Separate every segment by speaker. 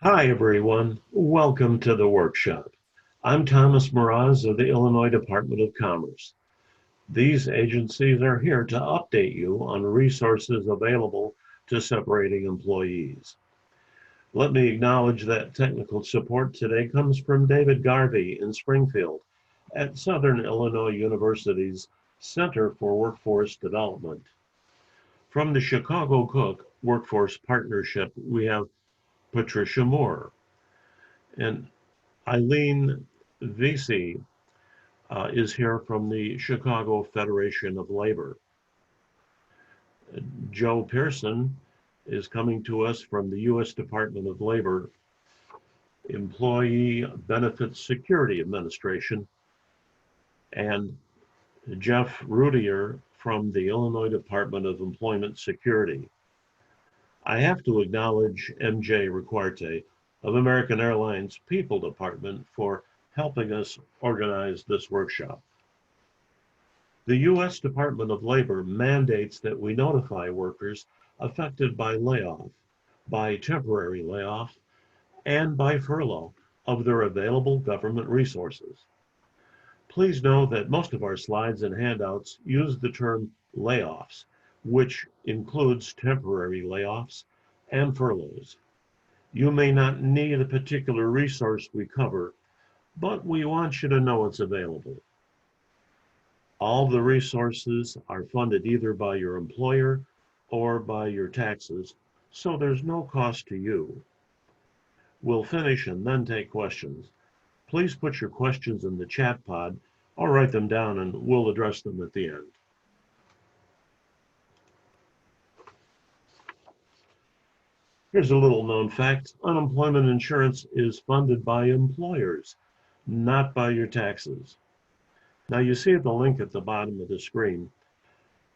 Speaker 1: Hi, everyone. Welcome to the workshop. I'm Thomas Mraz of the Illinois Department of Commerce. These agencies are here to update you on resources available to separating employees. Let me acknowledge that technical support today comes from David Garvey in Springfield at Southern Illinois University's Center for Workforce Development. From the Chicago Cook Workforce Partnership, we have Patricia Moore and Eileen Vesey is here from the Chicago Federation of Labor. Joe Pearson is coming to us from the U.S. Department of Labor Employee Benefits Security Administration, and Jeff Rudier from the Illinois Department of Employment Security. I have to acknowledge MJ Riquarte of American Airlines People Department for helping us organize this workshop. The U.S. Department of Labor mandates that we notify workers affected by layoff, by temporary layoff, and by furlough of their available government resources. Please know that most of our slides and handouts use the term layoffs, which includes temporary layoffs and furloughs. You may not need a particular resource we cover, but we want you to know it's available. All the resources are funded either by your employer or by your taxes, so there's no cost to you. We'll finish and then take questions. Please put your questions in the chat pod or write them down and we'll address them at the end. Here's a little known fact. Unemployment insurance is funded by employers, not by your taxes. Now you see the link at the bottom of the screen.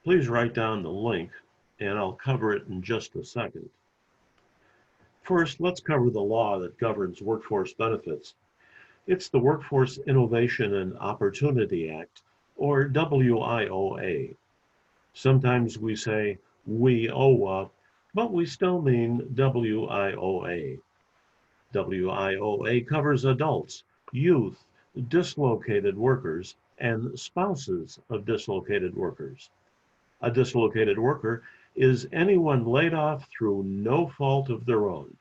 Speaker 1: Please write down the link and I'll cover it in just a second. First, let's cover the law that governs workforce benefits. It's the Workforce Innovation and Opportunity Act, or WIOA. Sometimes we say WIOA, but we still mean WIOA. WIOA covers adults, youth, dislocated workers, and spouses of dislocated workers. A dislocated worker is anyone laid off through no fault of their own,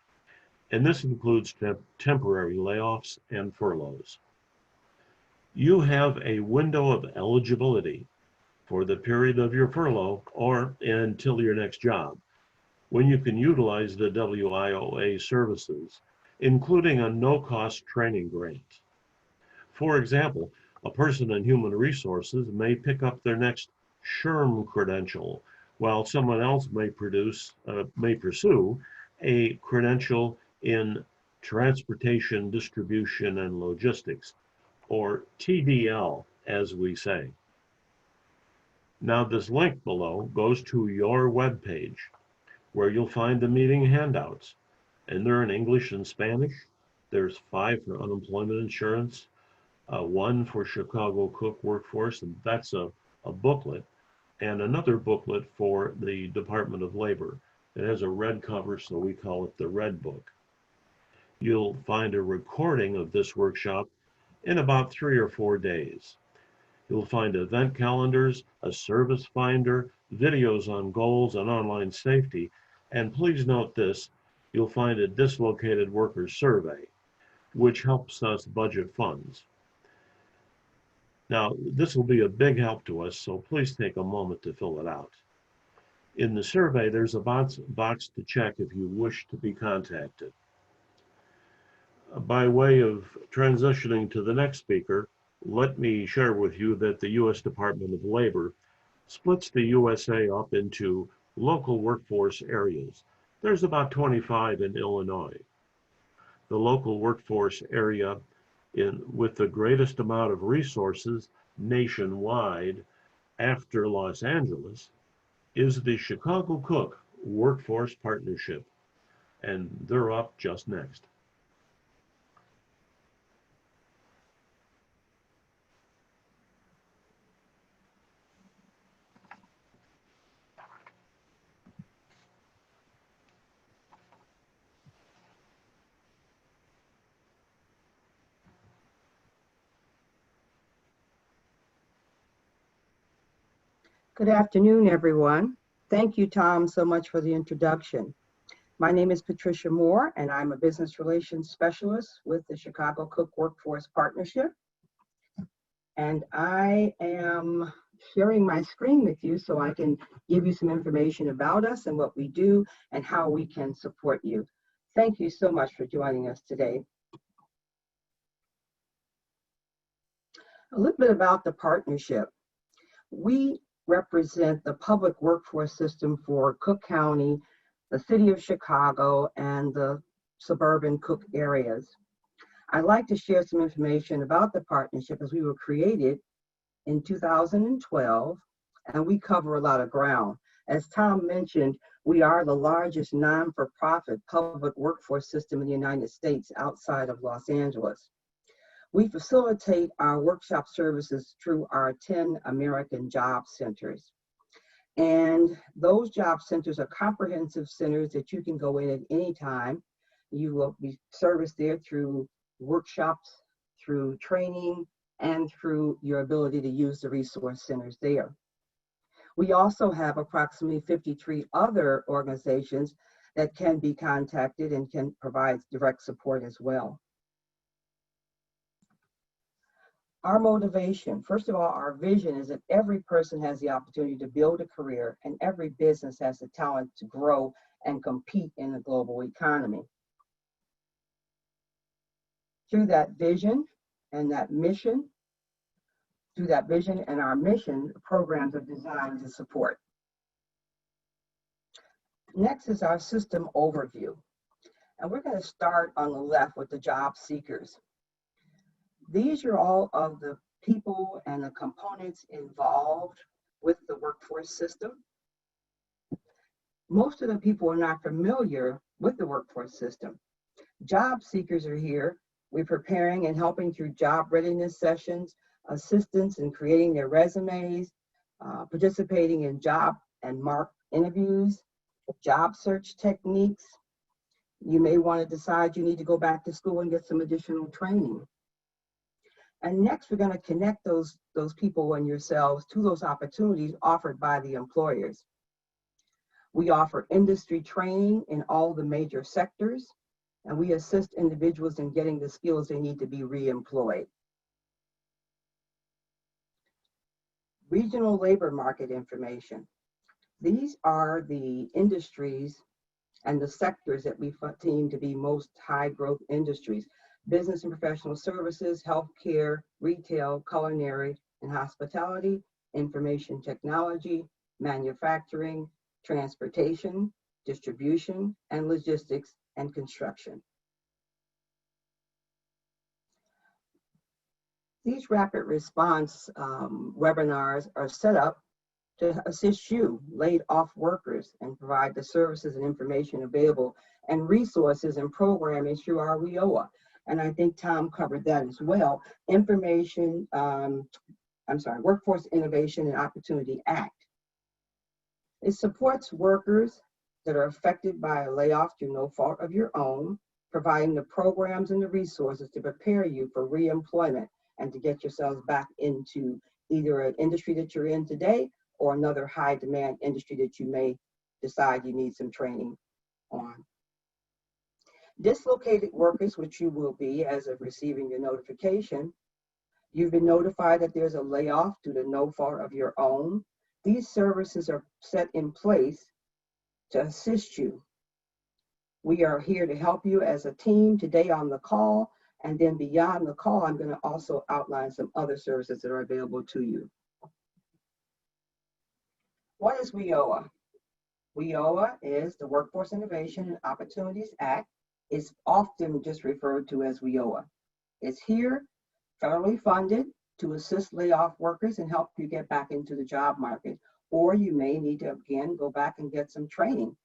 Speaker 1: and this includes temporary layoffs and furloughs. You have a window of eligibility for the period of your furlough or until your next job, when you can utilize the WIOA services, including a no-cost training grant. For example, a person in human resources may pick up their next SHRM credential, while someone else may pursue a credential in transportation, distribution, and logistics, or TDL, as we say. Now, this link below goes to your web page, where you'll find the meeting handouts, and they're in English and Spanish. There's 5 for unemployment insurance, 1 for Chicago Cook Workforce, and that's a booklet, and another booklet for the Department of Labor. It has a red cover, so we call it the Red Book. You'll find a recording of this workshop in about 3 or 4 days. You'll find event calendars, a service finder, videos on goals and online safety, and please note this, you'll find a dislocated workers survey, which helps us budget funds. Now, this will be a big help to us, so please take a moment to fill it out. In the survey, there's a box to check if you wish to be contacted. By way of transitioning to the next speaker, let me share with you that the U.S. Department of Labor splits the USA up into local workforce areas. There's about 25 in Illinois. The local workforce area with the greatest amount of resources nationwide after Los Angeles is the Chicago Cook Workforce Partnership, and they're up just next.
Speaker 2: Good afternoon, everyone. Thank you, Tom, so much for the introduction. My name is Patricia Moore, and I'm a business relations specialist with the Chicago Cook Workforce Partnership. And I am sharing my screen with you so I can give you some information about us and what we do and how we can support you. Thank you so much for joining us today. A little bit about the partnership. We represent the public workforce system for Cook County, the city of Chicago, and the suburban Cook areas. I'd like to share some information about the partnership as we were created in 2012, and we cover a lot of ground. As Tom mentioned, we are the largest non-for-profit public workforce system in the United States outside of Los Angeles. We facilitate our workshop services through our 10 American job centers. And those job centers are comprehensive centers that you can go in at any time. You will be serviced there through workshops, through training, and through your ability to use the resource centers there. We also have approximately 53 other organizations that can be contacted and can provide direct support as well. Our motivation, first of all, our vision is that every person has the opportunity to build a career and every business has the talent to grow and compete in the global economy. Through that vision and our mission, the programs are designed to support. Next is our system overview. And we're going to start on the left with the job seekers. These are all of the people and the components involved with the workforce system. Most of the people are not familiar with the workforce system. Job seekers are here. We're preparing and helping through job readiness sessions, assistance in creating their resumes, participating in job and mark interviews, job search techniques. You may want to decide you need to go back to school and get some additional training. And next, we're going to connect those people and yourselves to those opportunities offered by the employers. We offer industry training in all the major sectors, and we assist individuals in getting the skills they need to be reemployed. Regional labor market information. These are the industries and the sectors that we deem to be most high growth industries. Business and professional services, healthcare, retail, culinary, and hospitality, information technology, manufacturing, transportation, distribution, and logistics, and construction. These rapid response webinars are set up to assist you, laid off workers, and provide the services and information available and resources and programming through our WIOA. And I think Tom covered that as well. Workforce Innovation and Opportunity Act. It supports workers that are affected by a layoff through no fault of your own, providing the programs and the resources to prepare you for reemployment and to get yourselves back into either an industry that you're in today or another high demand industry that you may decide you need some training on. Dislocated workers, which you will be as of receiving your notification. You've been notified that there's a layoff due to no fault of your own. These services are set in place to assist you. We are here to help you as a team today on the call, and then beyond the call, I'm going to also outline some other services that are available to you. What is WIOA? WIOA is the Workforce Innovation and Opportunities Act. Is often just referred to as WIOA. It's here, federally funded, to assist layoff workers and help you get back into the job market. Or you may need to, again, go back and get some training,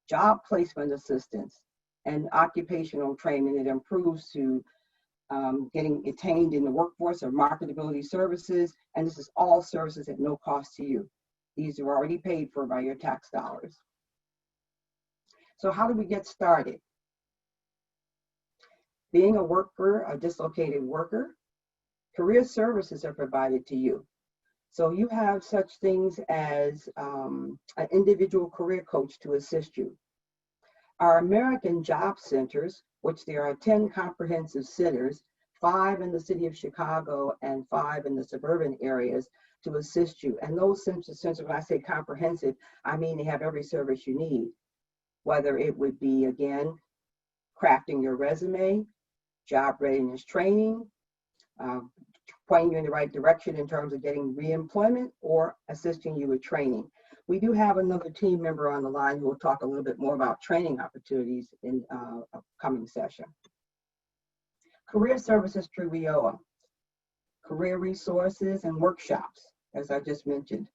Speaker 2: job placement assistance, and occupational training that improves to getting attained in the workforce or marketability services. And this is all services at no cost to you. These are already paid for by your tax dollars. So how do we get started? Being a worker, a dislocated worker, career services are provided to you. So you have such things as an individual career coach to assist you. Our American Job Centers, which there are 10 comprehensive centers, 5 in the city of Chicago and 5 in the suburban areas to assist you. And those centers, when I say comprehensive, I mean they have every service you need, whether it would be, again, crafting your resume, job readiness training, pointing you in the right direction in terms of getting reemployment or assisting you with training. We do have another team member on the line who will talk a little bit more about training opportunities in a coming session. Career services through WIOA, career resources and workshops, as I just mentioned.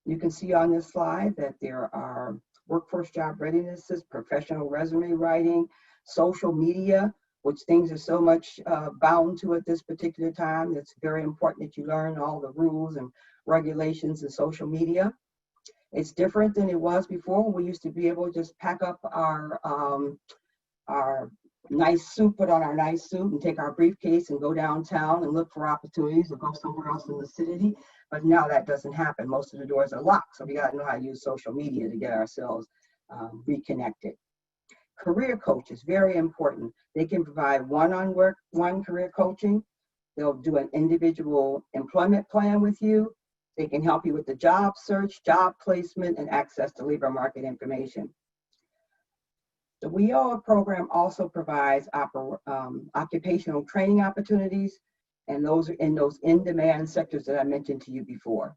Speaker 2: You can see on this slide that there are workforce job readinesses, professional resume writing, social media, which things are so much bound to at this particular time. It's very important that you learn all the rules and regulations in social media. It's different than it was before when we used to be able to just pack up our nice suit, put on our nice suit and take our briefcase and go downtown and look for opportunities or go somewhere else in the city. But now that doesn't happen. Most of the doors are locked. So we got to know how to use social media to get ourselves reconnected. Career coaches, very important. They can provide one-on-one career coaching. They'll do an individual employment plan with you. They can help you with the job search, job placement, and access to labor market information. The WIOA program also provides occupational training opportunities, and those are in those in-demand sectors that I mentioned to you before.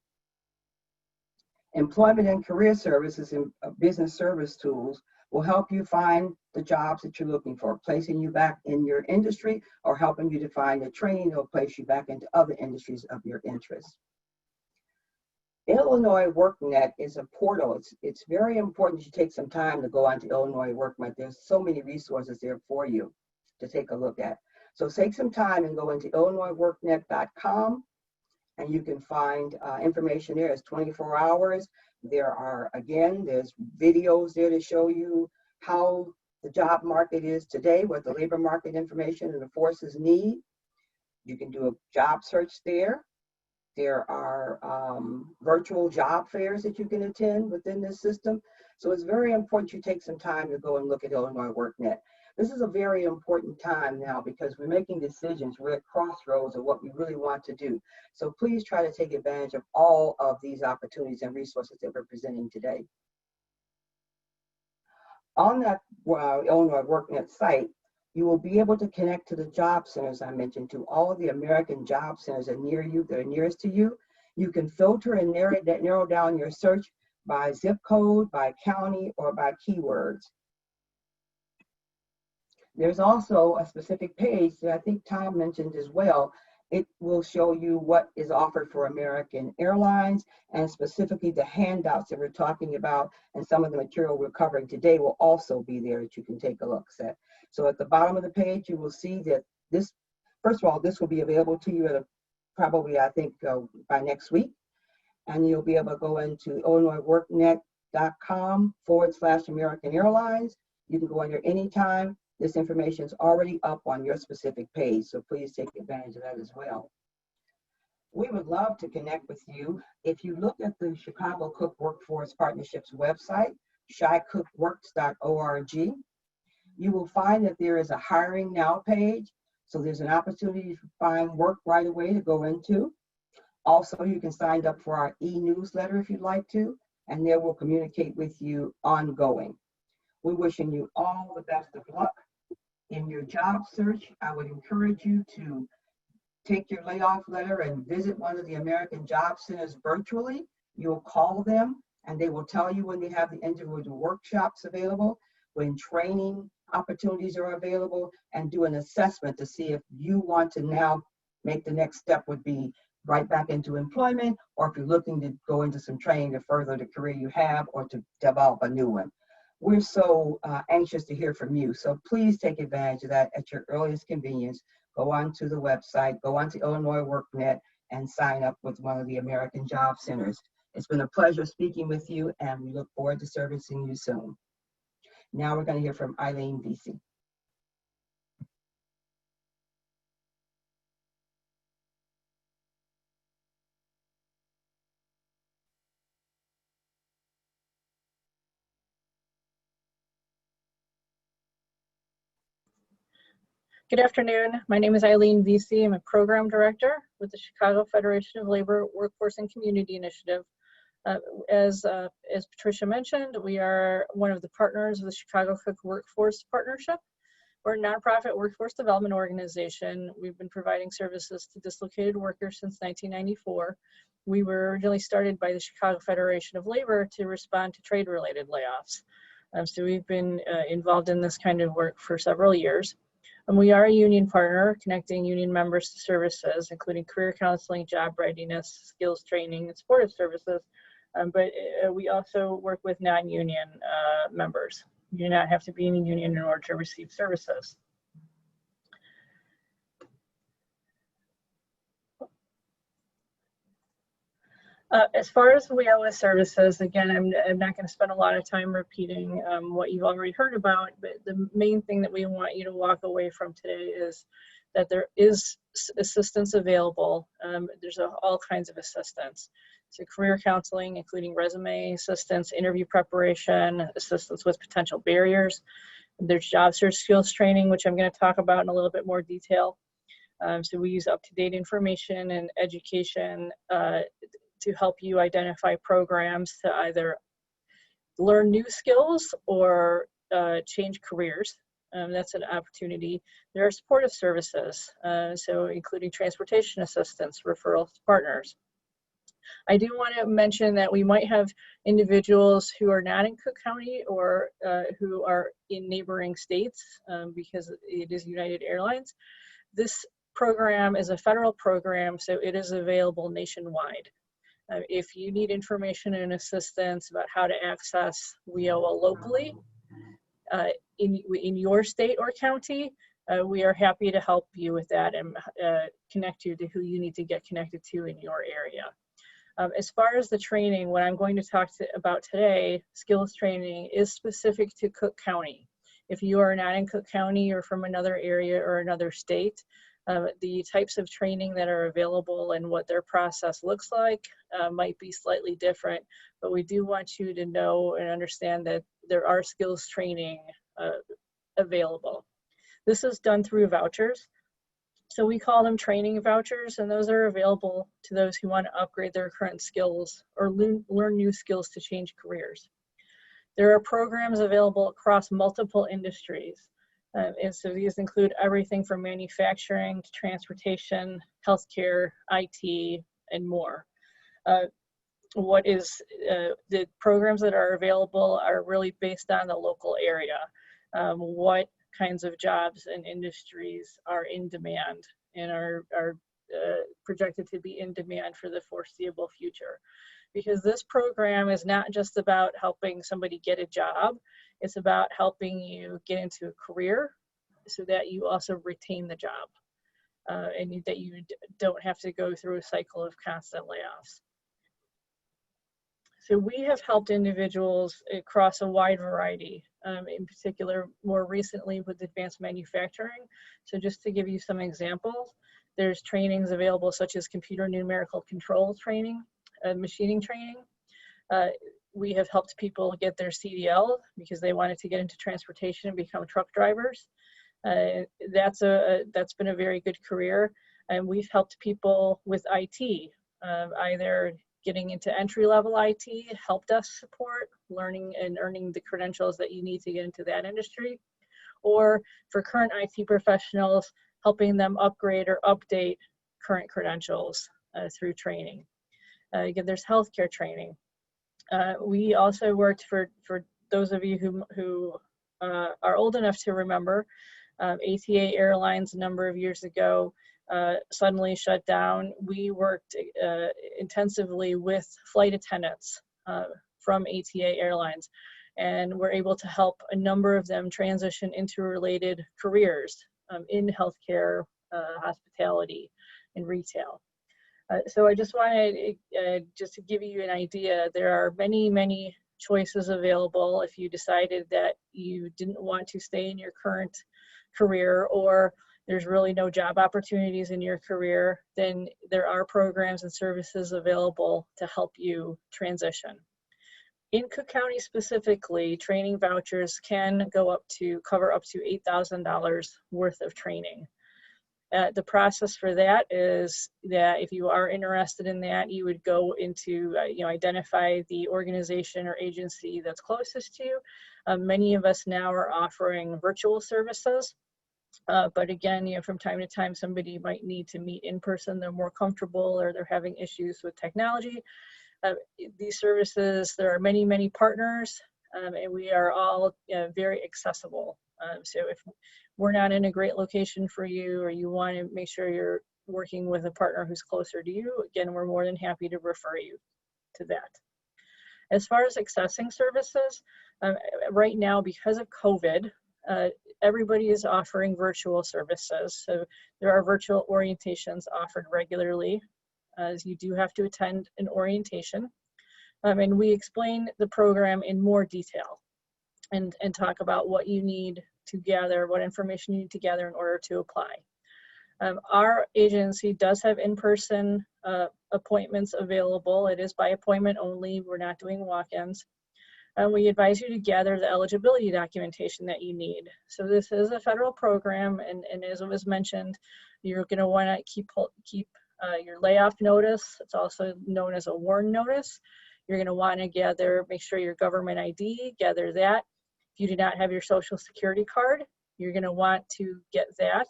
Speaker 2: Employment and career services and business service tools will help you find the jobs that you're looking for, placing you back in your industry or helping you to find a training that will place you back into other industries of your interest. Illinois workNet is a portal. It's very important you take some time to go onto Illinois workNet. There's so many resources there for you to take a look at. So take some time and go into illinoisworknet.com, and you can find information there. It's 24 hours. There's videos there to show you how the job market is today, what the labor market information and the forces need. You can do a job search there. There are virtual job fairs that you can attend within this system. So it's very important you take some time to go and look at Illinois workNet. This is a very important time now because we're making decisions. We're at crossroads of what we really want to do. So please try to take advantage of all of these opportunities and resources that we're presenting today. On that Illinois workNet site, you will be able to connect to the job centers I mentioned, to all of the American job centers that are near you, that are nearest to you. You can filter and narrow down your search by zip code, by county, or by keywords. There's also a specific page that I think Tom mentioned as well. It will show you what is offered for American Airlines, and specifically the handouts that we're talking about, and some of the material we're covering today will also be there that you can take a look at. So at the bottom of the page, you will see that this, first of all, this will be available to you at probably, I think, by next week. And you'll be able to go into illinoisworknet.com/American Airlines. You can go in there anytime. This information is already up on your specific page, so please take advantage of that as well. We would love to connect with you. If you look at the Chicago Cook Workforce Partnerships website, chicookworks.org, you will find that there is a hiring now page. So there's an opportunity to find work right away to go into. Also, you can sign up for our e-newsletter if you'd like to, and there we'll communicate with you ongoing. We're wishing you all the best of luck in your job search. I would encourage you to take your layoff letter and visit one of the American Job Centers virtually. You'll call them and they will tell you when they have the individual workshops available, when training opportunities are available, and do an assessment to see if you want to now make the next step would be right back into employment, or if you're looking to go into some training to further the career you have or to develop a new one. We're so anxious to hear from you. So please take advantage of that at your earliest convenience. Go onto the website, go onto Illinois workNet, and sign up with one of the American Job Centers. It's been a pleasure speaking with you, and we look forward to servicing you soon. Now we're going to hear from Eileen Vesey.
Speaker 3: Good afternoon. My name is Eileen VC. I'm a program director with the Chicago Federation of Labor Workforce and Community Initiative. As Patricia mentioned, we are one of the partners of the Chicago Cook Workforce Partnership. We're a nonprofit workforce development organization. We've been providing services to dislocated workers since 1994. We were originally started by the Chicago Federation of Labor to respond to trade-related layoffs. So we've been involved in this kind of work for several years. And we are a union partner, connecting union members to services, including career counseling, job readiness, skills training, and supportive services. But we also work with non-union members. You do not have to be in a union in order to receive services. As far as we are with services, again, I'm not going to spend a lot of time repeating what you've already heard about, but the main thing that we want you to walk away from today is that there is assistance available. There's all kinds of assistance. So career counseling, including resume assistance, interview preparation, assistance with potential barriers. There's job search skills training, which I'm going to talk about in a little bit more detail. So we use up-to-date information and education to help you identify programs to either learn new skills or change careers. That's an opportunity. There are supportive services, so including transportation assistance, referrals to partners. I do want to mention that we might have individuals who are not in Cook County or who are in neighboring states because it is United Airlines. This program is a federal program, so it is available nationwide. If you need information and assistance about how to access WIOA locally in your state or county, we are happy to help you with that and connect you to who you need to get connected to in your area. As far as the training, what I'm going to talk about today, skills training, is specific to Cook County. If you are not in Cook County or from another area or another state, the types of training that are available and what their process looks like might be slightly different, but we do want you to know and understand that there are skills training available. This is done through vouchers. So we call them training vouchers, and those are available to those who want to upgrade their current skills or learn new skills to change careers. There are programs available across multiple industries. And so these include everything from manufacturing to transportation, healthcare, IT, and more. The programs that are available are really based on the local area. What kinds of jobs and industries are in demand and are projected to be in demand for the foreseeable future. Because this program is not just about helping somebody get a job, it's about helping you get into a career so that you also retain the job and that you don't have to go through a cycle of constant layoffs. So we have helped individuals across a wide variety, in particular more recently with advanced manufacturing. So just to give you some examples, there's trainings available such as computer numerical control training, machining training. We have helped people get their CDL because they wanted to get into transportation and become truck drivers. That's been a very good career. And we've helped people with IT, either getting into entry-level IT, help desk support, learning and earning the credentials that you need to get into that industry, or for current IT professionals, helping them upgrade or update current credentials through training. Again, there's healthcare training. We also worked for those of you who are old enough to remember, ATA Airlines a number of years ago suddenly shut down. We worked intensively with flight attendants from ATA Airlines, and were able to help a number of them transition into related careers in healthcare, hospitality, and retail. So I just wanted just to give you an idea, there are many choices available if you decided that you didn't want to stay in your current career, or there's really no job opportunities in your career, then there are programs and services available to help you transition. In Cook County specifically, training vouchers can go up to cover up to $8,000 worth of training. The process for that is that if you are interested in that, you would go into, identify the organization or agency that's closest to you. Many of us now are offering virtual services. But again, from time to time, somebody might need to meet in person. They're more comfortable or they're having issues with technology. These services, there are many, many partners, and we are all very accessible. So if we're not in a great location for you, or you want to make sure you're working with a partner who's closer to you, again, we're more than happy to refer you to that. As far as accessing services, right now, because of COVID, everybody is offering virtual services. So there are virtual orientations offered regularly, as you do have to attend an orientation. And we explain the program in more detail and talk about what you need to gather, what information you need to gather in order to apply. Our agency does have in-person appointments available. It is by appointment only. We're not doing walk-ins. We advise you to gather the eligibility documentation that you need. So this is a federal program, and as it was mentioned, you're going to want to keep your layoff notice. It's also known as a WARN notice. You're going to want to make sure your government ID, gather that. If you do not have your Social Security card, you're going to want to get that.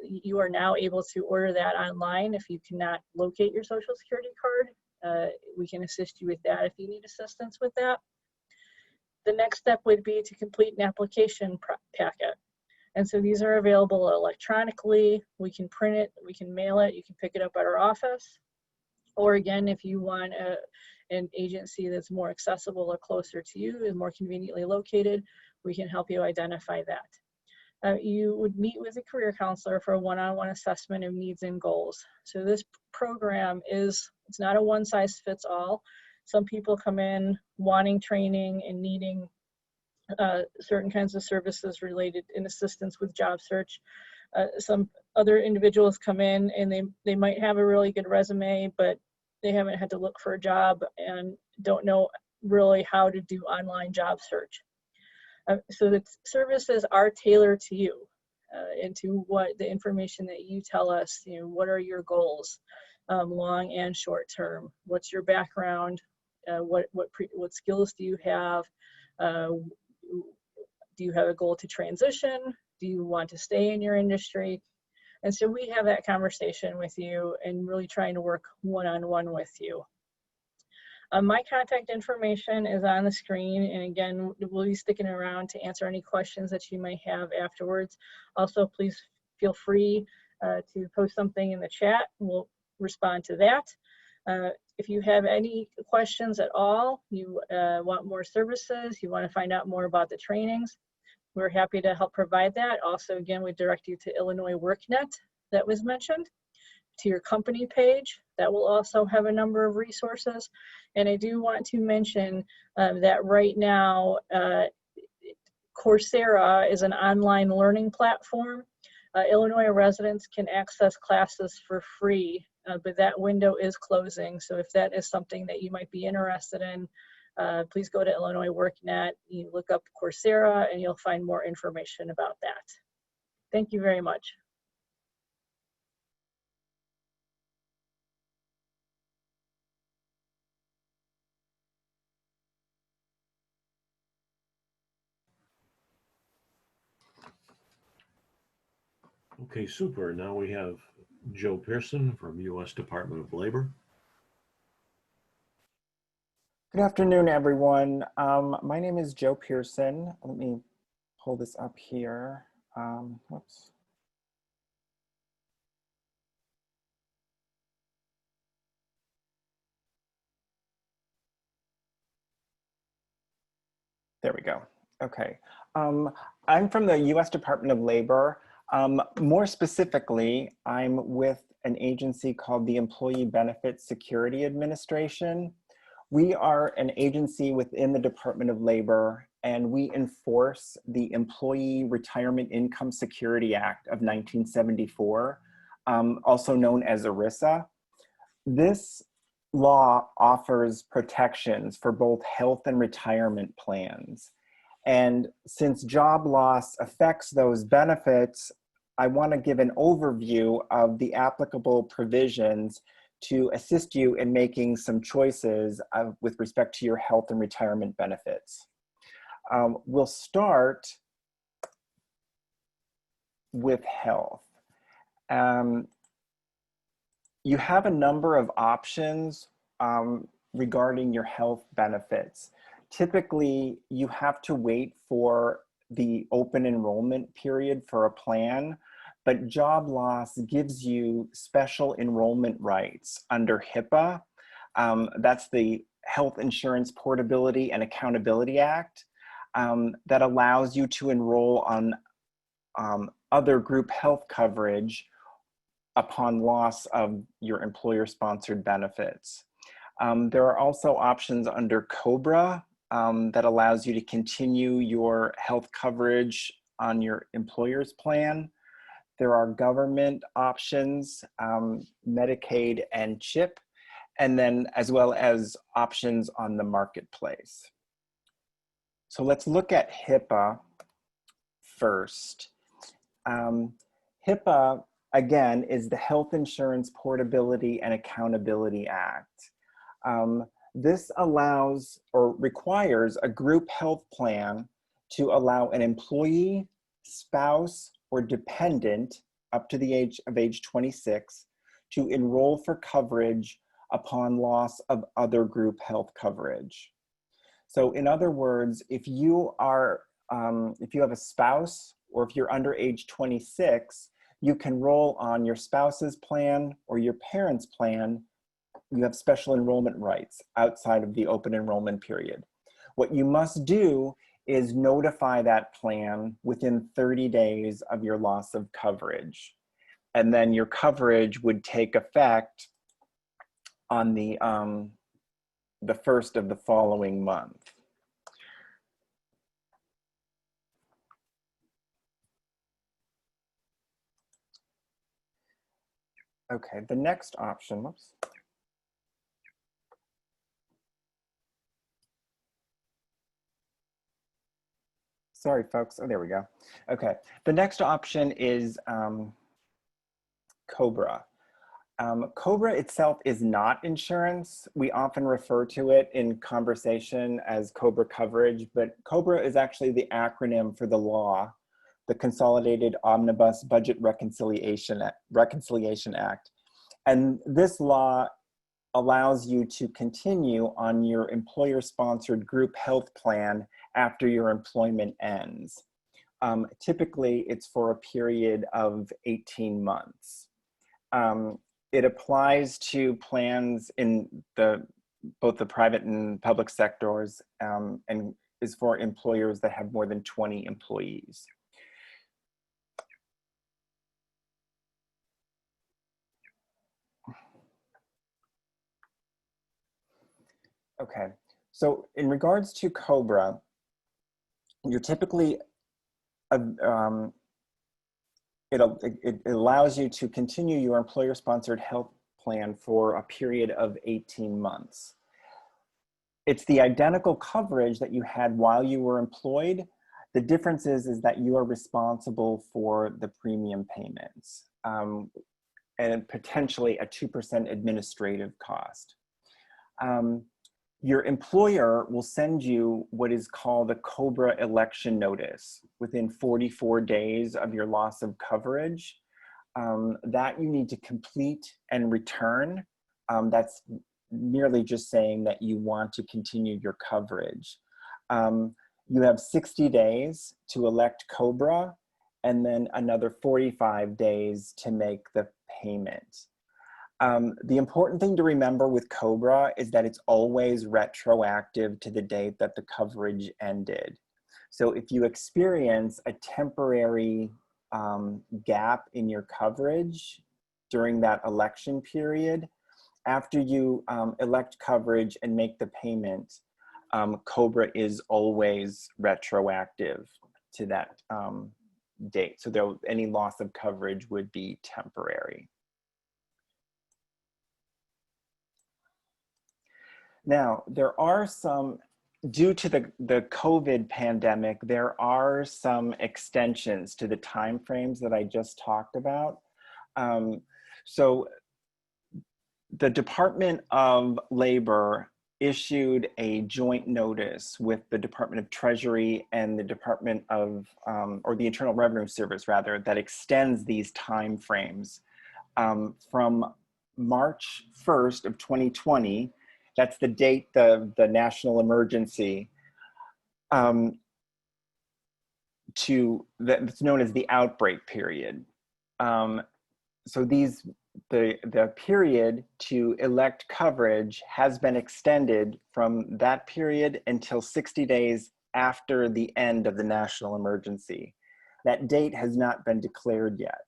Speaker 3: You are now able to order that online. If you cannot locate your Social Security card, we can assist you with that if you need assistance with that. The next step would be to complete an application packet. And so these are available electronically. We can print it, we can mail it, you can pick it up at our office. Or again, if you want an agency that's more accessible or closer to you and more conveniently located, we can help you identify that. You would meet with a career counselor for a one-on-one assessment of needs and goals. So this program it's not a one-size-fits-all. Some people come in wanting training and needing certain kinds of services related in assistance with job search. Some other individuals come in and they might have a really good resume, but they haven't had to look for a job and don't know really how to do online job search. So the services are tailored to you and to what the information that you tell us, what are your goals, long and short term, what's your background, what skills do you have, do you have a goal to transition, do you want to stay in your industry? And so we have that conversation with you and really trying to work one-on-one with you. My contact information is on the screen, and again, we'll be sticking around to answer any questions that you may have afterwards. Also, please feel free to post something in the chat, and we'll respond to that. If you have any questions at all, you want more services, you want to find out more about the trainings, we're happy to help provide that. Also, again, we direct you to Illinois WorkNet that was mentioned, to your company page. That will also have a number of resources. And I do want to mention that right now, Coursera is an online learning platform. Illinois residents can access classes for free, but that window is closing. So if that is something that you might be interested in, please go to Illinois WorkNet, you look up Coursera, and you'll find more information about that. Thank you very much.
Speaker 1: Okay, super. Now we have Joe Pearson from U.S. Department of Labor.
Speaker 4: Good afternoon, everyone. My name is Joe Pearson. Let me pull this up here. Whoops. There we go. Okay. I'm from the U.S. Department of Labor. More specifically, I'm with an agency called the Employee Benefit Security Administration. We are an agency within the Department of Labor, and we enforce the Employee Retirement Income Security Act of 1974, also known as ERISA. This law offers protections for both health and retirement plans. And since job loss affects those benefits, I want to give an overview of the applicable provisions to assist you in making some choices with respect to your health and retirement benefits. We'll start with health. You have a number of options regarding your health benefits. Typically, you have to wait for the open enrollment period for a plan, but job loss gives you special enrollment rights under HIPAA. That's the Health Insurance Portability and Accountability Act that allows you to enroll on other group health coverage upon loss of your employer-sponsored benefits. There are also options under COBRA that allows you to continue your health coverage on your employer's plan. There are government options, Medicaid and CHIP, and then as well as options on the marketplace. So let's look at HIPAA first. HIPAA, again, is the Health Insurance Portability and Accountability Act. This allows or requires a group health plan to allow an employee, spouse, or dependent up to the age of 26 to enroll for coverage upon loss of other group health coverage. So in other words, if you have a spouse or if you're under age 26, you can roll on your spouse's plan or your parent's plan. You have special enrollment rights outside of the open enrollment period. What you must do is notify that plan within 30 days of your loss of coverage. And then your coverage would take effect on the first of the following month. Okay, the next option, whoops. Sorry, folks. Oh, there we go. Okay, the next option is COBRA. COBRA itself is not insurance. We often refer to it in conversation as COBRA coverage, but COBRA is actually the acronym for the law, the Consolidated Omnibus Budget Reconciliation Act. And this law allows you to continue on your employer-sponsored group health plan after your employment ends. Typically, it's for a period of 18 months. It applies to plans in both the private and public sectors and is for employers that have more than 20 employees. Okay, so in regards to COBRA, you're typically, it allows you to continue your employer-sponsored health plan for a period of 18 months. It's the identical coverage that you had while you were employed. The difference is that you are responsible for the premium payments and potentially a 2% administrative cost. Your employer will send you what is called a COBRA election notice within 44 days of your loss of coverage that you need to complete and return. That's merely just saying that you want to continue your coverage. You have 60 days to elect COBRA and then another 45 days to make the payment. The important thing to remember with COBRA is that it's always retroactive to the date that the coverage ended. So if you experience a temporary gap in your coverage during that election period, after you elect coverage and make the payment, COBRA is always retroactive to that date. So any loss of coverage would be temporary. Now, there are some, due to the COVID pandemic, there are some extensions to the timeframes that I just talked about. So the Department of Labor issued a joint notice with the Department of Treasury and the Department of, or the Internal Revenue Service rather, that extends these timeframes from March 1st of 2020, that's the date of the national emergency, to that's known as the outbreak period. So the period to elect coverage has been extended from that period until 60 days after the end of the national emergency. That date has not been declared yet.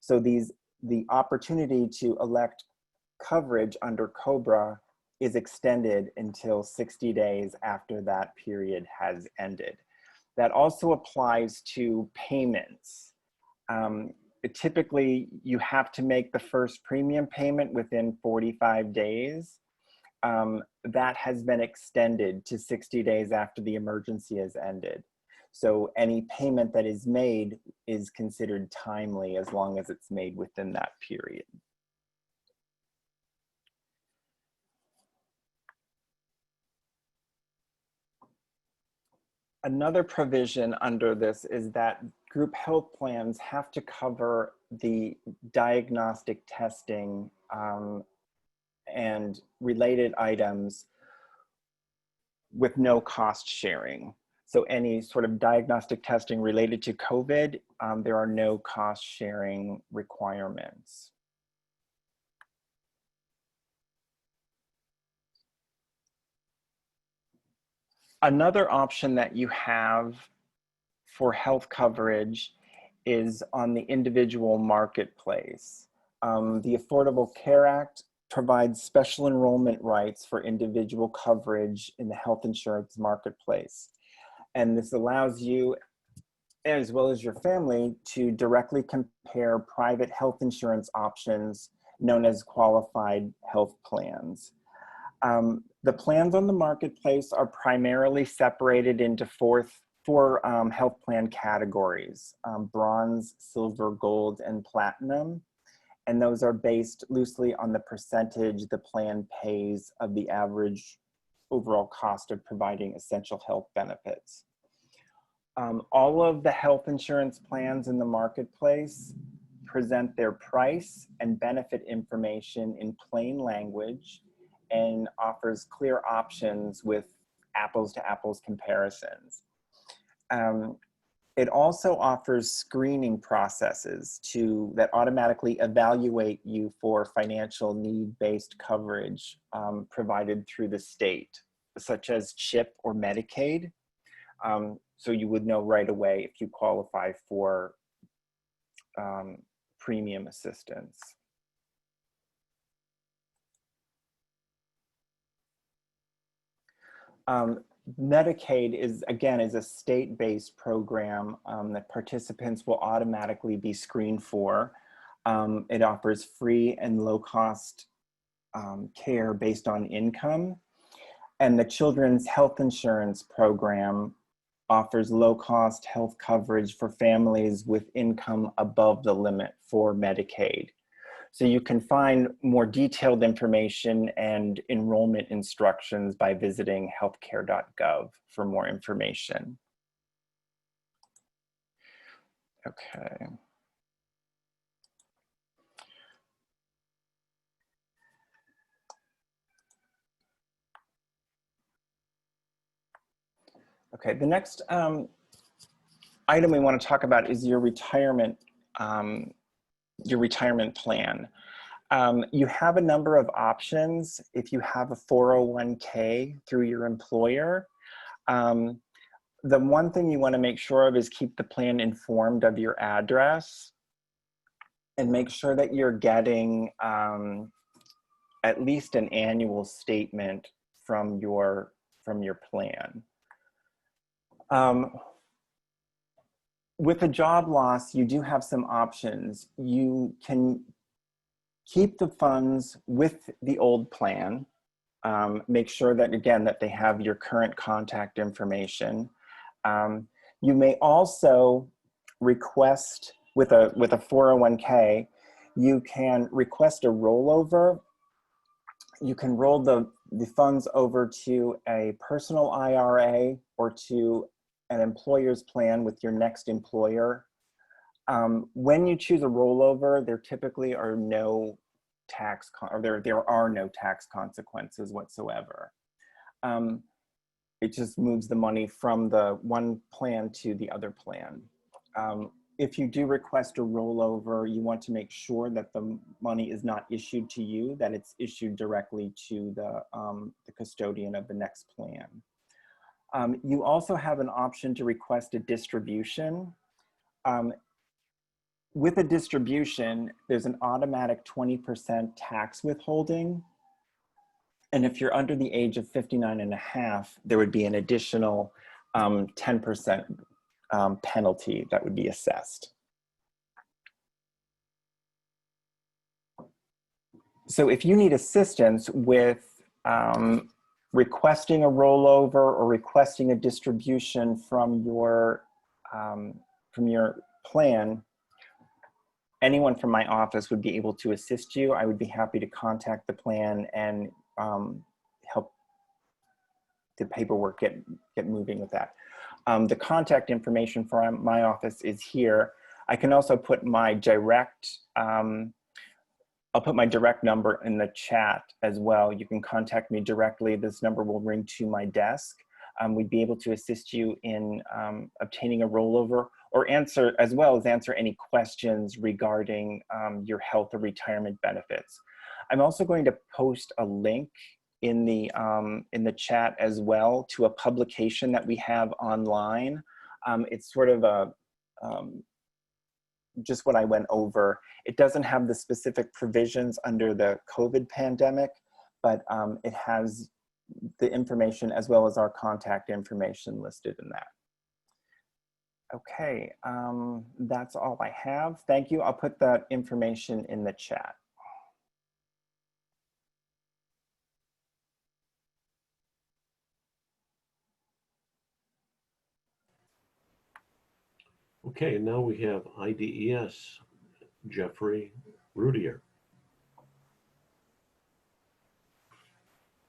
Speaker 4: So the opportunity to elect coverage under COBRA is extended until 60 days after that period has ended. That also applies to payments. Typically, you have to make the first premium payment within 45 days. That has been extended to 60 days after the emergency has ended. So any payment that is made is considered timely as long as it's made within that period. Another provision under this is that group health plans have to cover the diagnostic testing and related items with no cost sharing. So any sort of diagnostic testing related to COVID, there are no cost sharing requirements. Another option that you have for health coverage is on the individual marketplace. The Affordable Care Act provides special enrollment rights for individual coverage in the health insurance marketplace. And this allows you, as well as your family, to directly compare private health insurance options known as qualified health plans. The plans on the marketplace are primarily separated into four health plan categories: bronze, silver, gold, and platinum. And those are based loosely on the percentage the plan pays of the average overall cost of providing essential health benefits. All of the health insurance plans in the marketplace present their price and benefit information in plain language and offers clear options with apples to apples comparisons. It also offers screening processes that automatically evaluate you for financial need-based coverage provided through the state, such as CHIP or Medicaid. So you would know right away if you qualify for premium assistance. Medicaid is a state-based program that participants will automatically be screened for. It offers free and low-cost care based on income. And the Children's Health Insurance Program offers low-cost health coverage for families with income above the limit for Medicaid. So you can find more detailed information and enrollment instructions by visiting healthcare.gov for more information. Okay. Okay, the next item we want to talk about is your retirement plan. You have a number of options if you have a 401k through your employer. The one thing you want to make sure of is keep the plan informed of your address and make sure that you're getting at least an annual statement from your plan. With a job loss, you do have some options. You can keep the funds with the old plan, Make sure that, again, that they have your current contact information. You may also request with a 401k, you can request a rollover. You can roll the funds over to a personal IRA or to an employer's plan with your next employer. When you choose a rollover, there typically are no tax, there are no tax consequences whatsoever. It just moves the money from the one plan to the other plan. If you do request a rollover, you want to make sure that the money is not issued to you, that it's issued directly to the custodian of the next plan. You also have an option to request a distribution. With a distribution, there's an automatic 20% tax withholding. And if you're under the age of 59 and a half, there would be an additional 10% penalty that would be assessed. So if you need assistance with requesting a rollover or requesting a distribution from your plan, anyone from my office would be able to assist you. I would be happy to contact the plan and help the paperwork get moving with that. The contact information for my office is here. I can also put my direct, I'll put my direct number in the chat as well. You can contact me directly. This number will ring to my desk. We'd be able to assist you in obtaining a rollover or answer any questions regarding your health or retirement benefits. I'm also going to post a link in the chat as well to a publication that we have online. It's sort of a just what I went over. It doesn't have the specific provisions under the COVID pandemic, but it has the information as well as our contact information listed in that. Okay, that's all I have. Thank you. I'll put that information in the chat.
Speaker 1: Okay, now we have IDES, Jeffrey Rudier.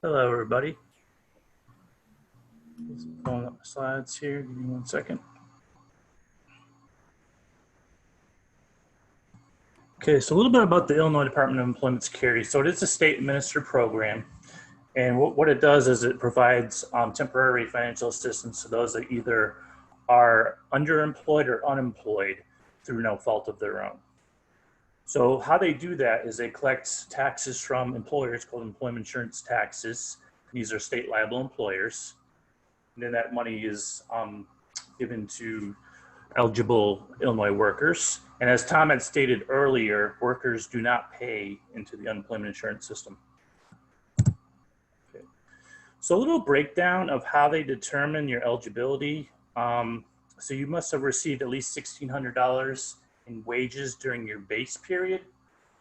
Speaker 5: Hello, everybody. Just pulling up my slides here. Give me 1 second. Okay, so a little bit about the Illinois Department of Employment Security. So it is a state administered program. And what it does is it provides temporary financial assistance to those that either are underemployed or unemployed through no fault of their own. So how they do that is they collect taxes from employers called employment insurance taxes. These are state liable employers. And then that money is given to eligible Illinois workers. And as Tom had stated earlier, workers do not pay into the unemployment insurance system. Okay. So a little breakdown of how they determine your eligibility. So you must have received at least $1,600 in wages during your base period.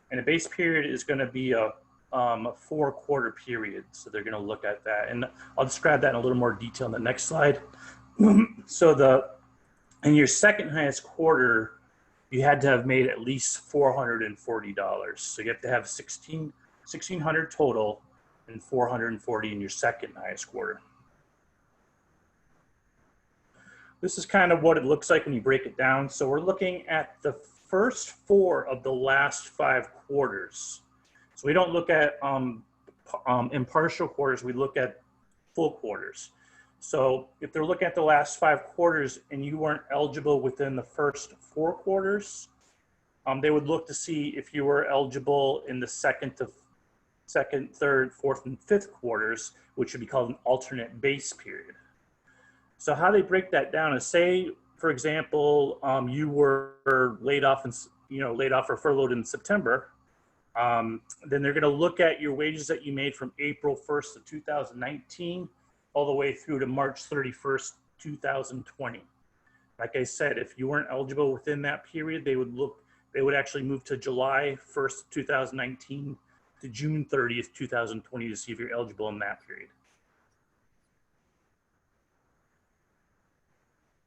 Speaker 5: And a base period is going to be a 4-quarter period. So they're going to look at that. And I'll describe that in a little more detail in the next slide. So in your second highest quarter, you had to have made at least $440. So you have to have $1,600 total and $440 in your second highest quarter. This is kind of what it looks like when you break it down. So we're looking at the first 4 of the last 5 quarters. So we don't look at impartial quarters, we look at full quarters. So if they're looking at the last 5 quarters and you weren't eligible within the first 4 quarters, they would look to see if you were eligible in the second, third, fourth, and fifth quarters, which would be called an alternate base period. So how they break that down is, say, for example, you were laid off or furloughed in September. Then they're going to look at your wages that you made from April 1st of 2019 all the way through to March 31st, 2020. Like I said, if you weren't eligible within that period, they would actually move to July 1st, 2019 to June 30th, 2020 to see if you're eligible in that period.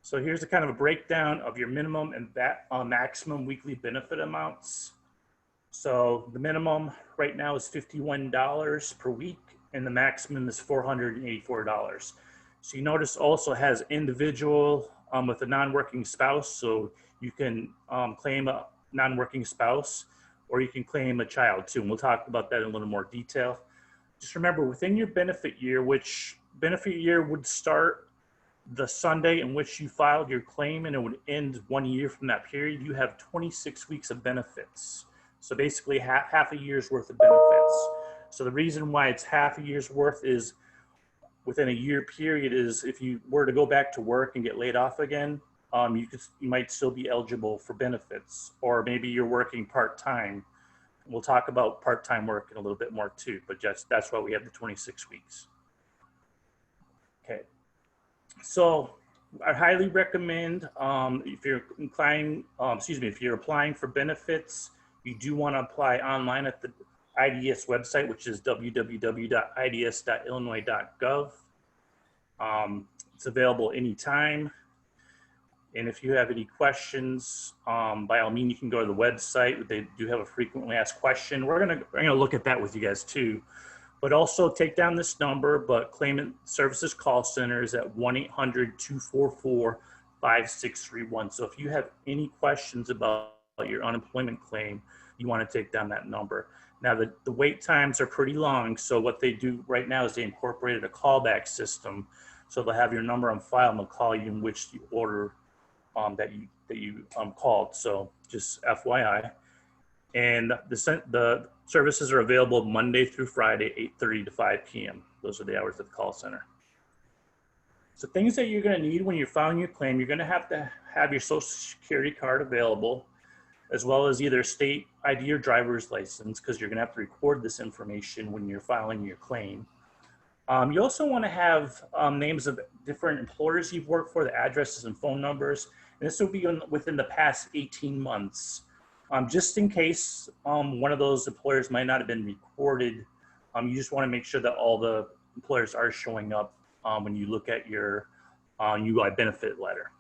Speaker 5: So here's a kind of a breakdown of your minimum and maximum weekly benefit amounts. So the minimum right now is $51 per week, and the maximum is $484. So you notice also has individual with a non-working spouse, so you can claim a non-working spouse, or you can claim a child too, and we'll talk about that in a little more detail. Just remember, within your benefit year, which benefit year would start the Sunday in which you filed your claim and it would end 1 year from that period, you have 26 weeks of benefits. So basically half a year's worth of benefits. So the reason why it's half a year's worth is within a year period is if you were to go back to work and get laid off again, you might still be eligible for benefits, or maybe you're working part-time. We'll talk about part-time work in a little bit more too, but just that's why we have the 26 weeks. Okay. So I highly recommend if you're inclined, if you're applying for benefits, you do want to apply online at the IDS website, which is www.ids.illinois.gov. It's available anytime. And if you have any questions, by all means, you can go to the website. They do have a frequently asked question. We're gonna look at that with you guys too. But also take down this number, but Claimant Services Call Center is at 1-800-244-5631. So if you have any questions about your unemployment claim, you want to take down that number. Now, the wait times are pretty long. So what they do right now is they incorporated a callback system. So they'll have your number on file and they'll call you in which the order that you called. So just FYI. And the services are available Monday through Friday, 8:30 to 5 p.m. Those are the hours of the call center. So things that you're going to need when you're filing your claim, you're going to have your Social Security card available, as well as either state ID or driver's license, because you're going to have to record this information when you're filing your claim. You also want to have names of different employers you've worked for, the addresses and phone numbers, and this will be within the past 18 months. Just in case one of those employers might not have been recorded, you just want to make sure that all the employers are showing up when you look at your UI benefit letter.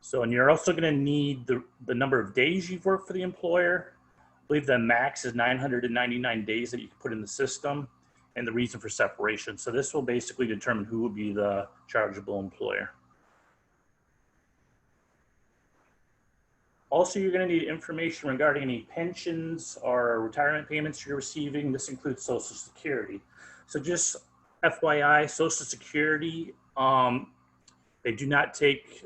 Speaker 5: So, and you're also going to need the number of days you've worked for the employer. I believe the max is 999 days that you can put in the system, and the reason for separation. So this will basically determine who will be the chargeable employer. Also, you're going to need information regarding any pensions or retirement payments you're receiving. This includes Social Security. So just FYI, Social Security, they do not take,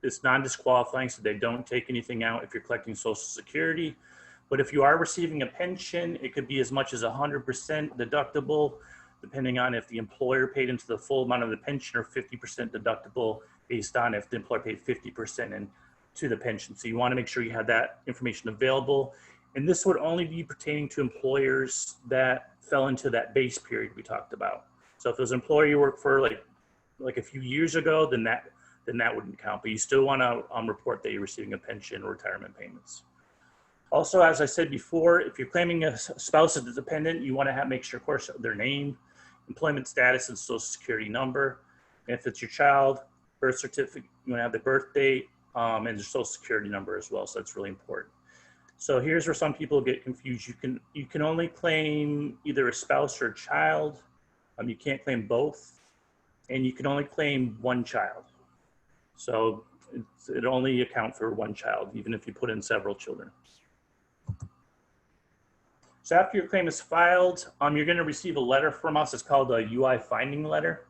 Speaker 5: it's non-disqualifying, so they don't take anything out if you're collecting Social Security. But if you are receiving a pension, it could be as much as 100% deductible, depending on if the employer paid into the full amount of the pension, or 50% deductible based on if the employer paid 50% in to the pension. So you want to make sure you have that information available. And this would only be pertaining to employers that fell into that base period we talked about. So if there's an employer you worked for like a few years ago, then that wouldn't count. But you still want to report that you're receiving a pension or retirement payments. Also, as I said before, if you're claiming a spouse as a dependent, you want to make sure, of course, their name, employment status, and Social Security number. And if it's your child, birth certificate, you want to have the birth date, and their Social Security number as well. So that's really important. So here's where some people get confused. You can only claim either a spouse or a child. You can't claim both, and you can only claim one child. So it only account for one child, even if you put in several children. So after your claim is filed, you're going to receive a letter from us. It's called a UI finding letter.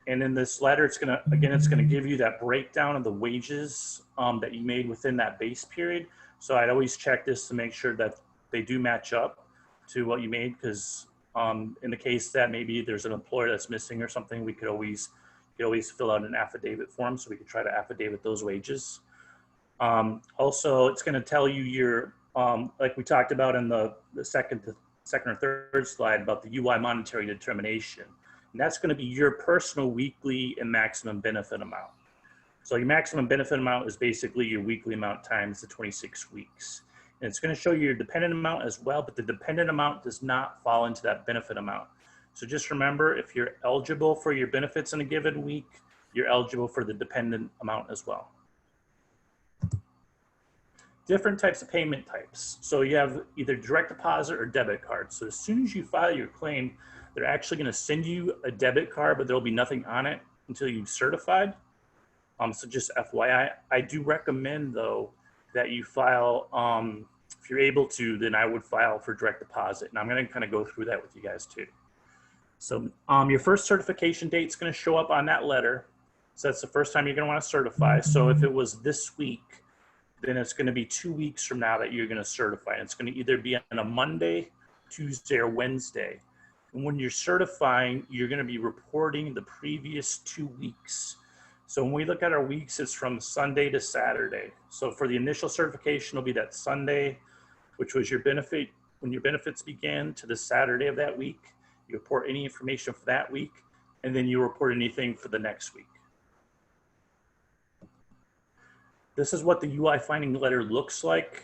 Speaker 5: And in this letter, it's going to give you that breakdown of the wages that you made within that base period. So I'd always check this to make sure that they do match up to what you made, because in the case that maybe there's an employer that's missing or something, we could always fill out an affidavit form, so we could try to affidavit those wages. Also, it's going to tell you your, like we talked about in the second or third slide about the UI monetary determination. And that's going to be your personal weekly and maximum benefit amount. So your maximum benefit amount is basically your weekly amount times the 26 weeks. And it's going to show you your dependent amount as well, but the dependent amount does not fall into that benefit amount. So just remember, if you're eligible for your benefits in a given week, you're eligible for the dependent amount as well. Different types of payment types. So you have either direct deposit or debit card. So as soon as you file your claim, they're actually going to send you a debit card, but there'll be nothing on it until you've certified. So just FYI, I do recommend though that you file, if you're able to, then I would file for direct deposit. And I'm going to kind of go through that with you guys too. So your first certification date is going to show up on that letter. So that's the first time you're going to want to certify. So if it was this week, then it's going to be 2 weeks from now that you're going to certify. It's going to either be on a Monday, Tuesday, or Wednesday. And when you're certifying, you're going to be reporting the previous 2 weeks. So when we look at our weeks, it's from Sunday to Saturday. So for the initial certification, it'll be that Sunday, which was your benefit, when your benefits began, to the Saturday of that week. You report any information for that week, and then you report anything for the next week. This is what the UI finding letter looks like.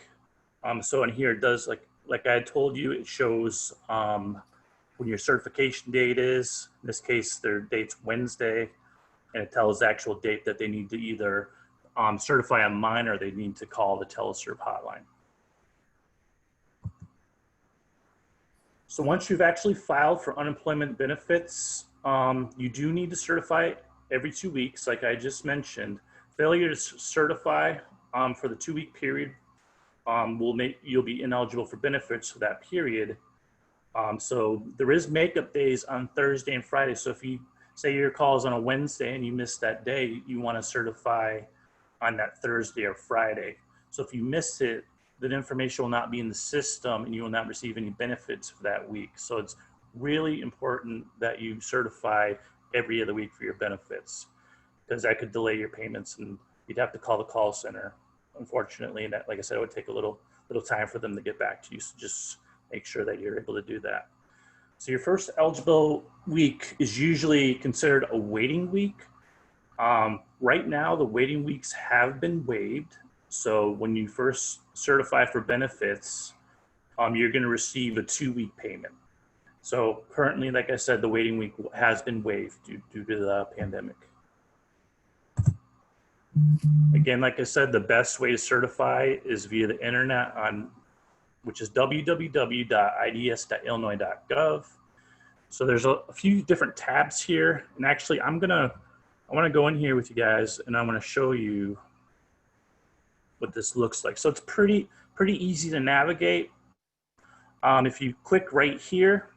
Speaker 5: So in here it does, like I told you, it shows when your certification date is. In this case, their date's Wednesday, and it tells the actual date that they need to either certify online or they need to call the teleserve hotline. So once you've actually filed for unemployment benefits, you do need to certify every 2 weeks, like I just mentioned. Failure to certify for the 2 week period will make you'll be ineligible for benefits for that period. So there is makeup days on Thursday and Friday. So if you say your call is on a Wednesday and you miss that day, you want to certify on that Thursday or Friday. So if you miss it, that information will not be in the system and you will not receive any benefits for that week. So it's really important that you certify every other week for your benefits, because that could delay your payments and you'd have to call the call center, unfortunately. And that, like I said, it would take a little time for them to get back to you. So just make sure that you're able to do that. So your first eligible week is usually considered a waiting week. Right now, the waiting weeks have been waived. So when you first certify for benefits, you're going to receive a 2 week payment. So currently, like I said, the waiting week has been waived due to the pandemic. Again, like I said, the best way to certify is via the internet, which is www.ids.illinois.gov. So there's a few different tabs here. And actually, I want to go in here with you guys and I'm going to show you what this looks like. So it's pretty easy to navigate. If you click right here,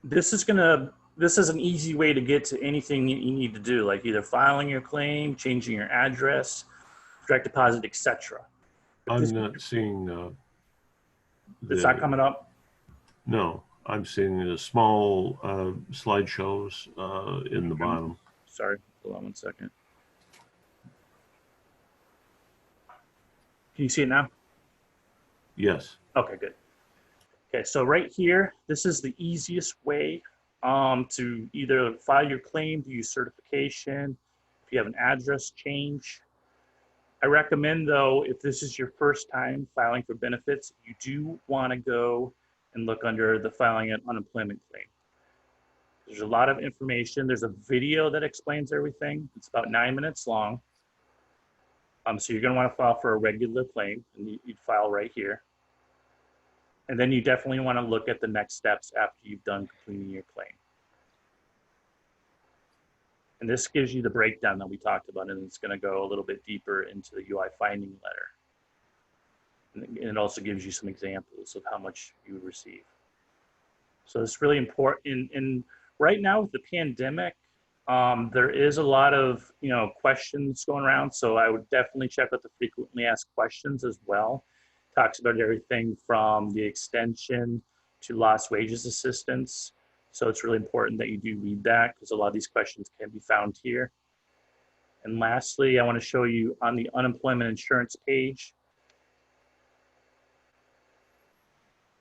Speaker 5: this is an easy way to get to anything you need to do, like either filing your claim, changing your address, direct deposit, etc.
Speaker 1: I'm not seeing
Speaker 5: It's not coming up?
Speaker 1: No, I'm seeing the small slideshows in the bottom.
Speaker 5: Sorry, hold on one second. Can you see it now?
Speaker 1: Yes.
Speaker 5: Okay, good. Okay, so right here, this is the easiest way to either file your claim, do your certification, if you have an address change. I recommend though, if this is your first time filing for benefits, you do want to go and look under the filing an unemployment claim. There's a lot of information. There's a video that explains everything. It's about 9 minutes long. So you're going to want to file for a regular claim, and you'd file right here. And then you definitely want to look at the next steps after you've done completing your claim. And this gives you the breakdown that we talked about, and it's going to go a little bit deeper into the UI finding letter. And it also gives you some examples of how much you would receive. So it's really important. And right now with the pandemic, there is a lot of questions going around. So I would definitely check out the frequently asked questions as well. Talks about everything from the extension to lost wages assistance. So it's really important that you do read that, because a lot of these questions can be found here. And lastly, I want to show you on the unemployment insurance page,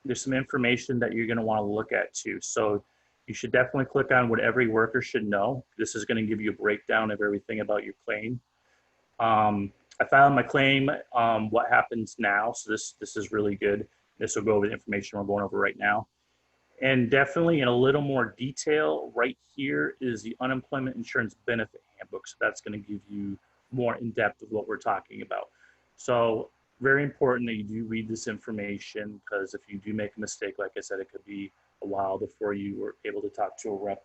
Speaker 5: there's some information that you're going to want to look at too. So you should definitely click on what every worker should know. This is going to give you a breakdown of everything about your claim. I filed my claim. What happens now? So this is really good. This will go over the information we're going over right now. And definitely in a little more detail, right here is the unemployment insurance benefit handbook. So that's going to give you more in depth of what we're talking about. So very important that you do read this information, because if you do make a mistake, like I said, it could be a while before you were able to talk to a rep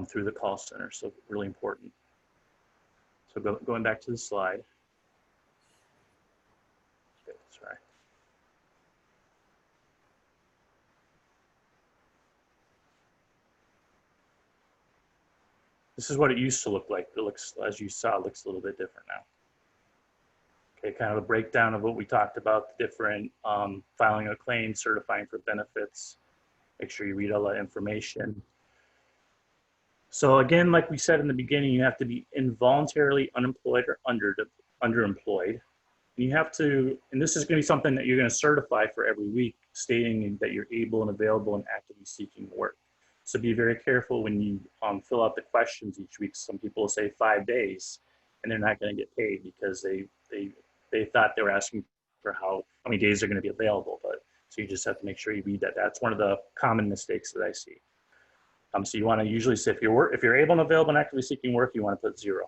Speaker 5: through the call center. So really important. So going back to the slide. Okay, sorry. This is what it used to look like. It looks, as you saw, it looks a little bit different now. Okay, kind of a breakdown of what we talked about, the different filing a claim, certifying for benefits. Make sure you read all that information. So again, like we said in the beginning, you have to be involuntarily unemployed or underemployed. And you have to, and this is going to be something that you're going to certify for every week, stating that you're able and available and actively seeking work. So be very careful when you fill out the questions each week. Some people will say 5 days, and they're not going to get paid because they thought they were asking for how many days they're going to be available. But so you just have to make sure you read that. That's one of the common mistakes that I see. So you want to usually say if you're able and available and actively seeking work, you want to put 0.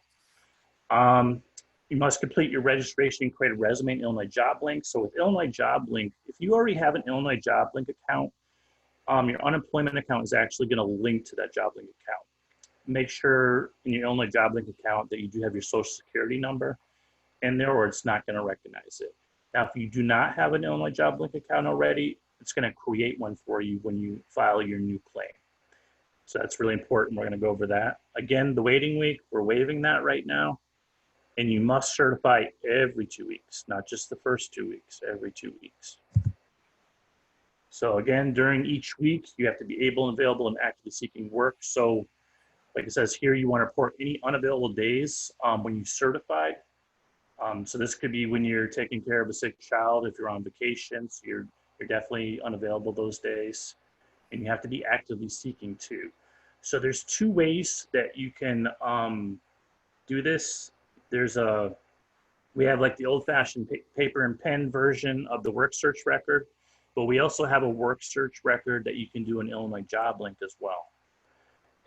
Speaker 5: You must complete your registration and create a resume in Illinois Job Link. So with Illinois Job Link, if you already have an Illinois Job Link account, your unemployment account is actually going to link to that Job Link account. Make sure in your Illinois Job Link account that you do have your social security number in there, or it's not going to recognize it. Now, if you do not have an Illinois Job Link account already, it's going to create one for you when you file your new claim. So that's really important. We're going to go over that. Again, the waiting week, we're waiving that right now. And you must certify every 2 weeks, not just the first 2 weeks, every 2 weeks. So again, during each week, you have to be able and available and actively seeking work. So like it says here, you want to report any unavailable days when you certified. So this could be when you're taking care of a sick child, if you're on vacation, so you're definitely unavailable those days. And you have to be actively seeking too. So there's 2 ways that you can do this. We have like the old-fashioned paper and pen version of the work search record, but we also have a work search record that you can do in Illinois Job Link as well.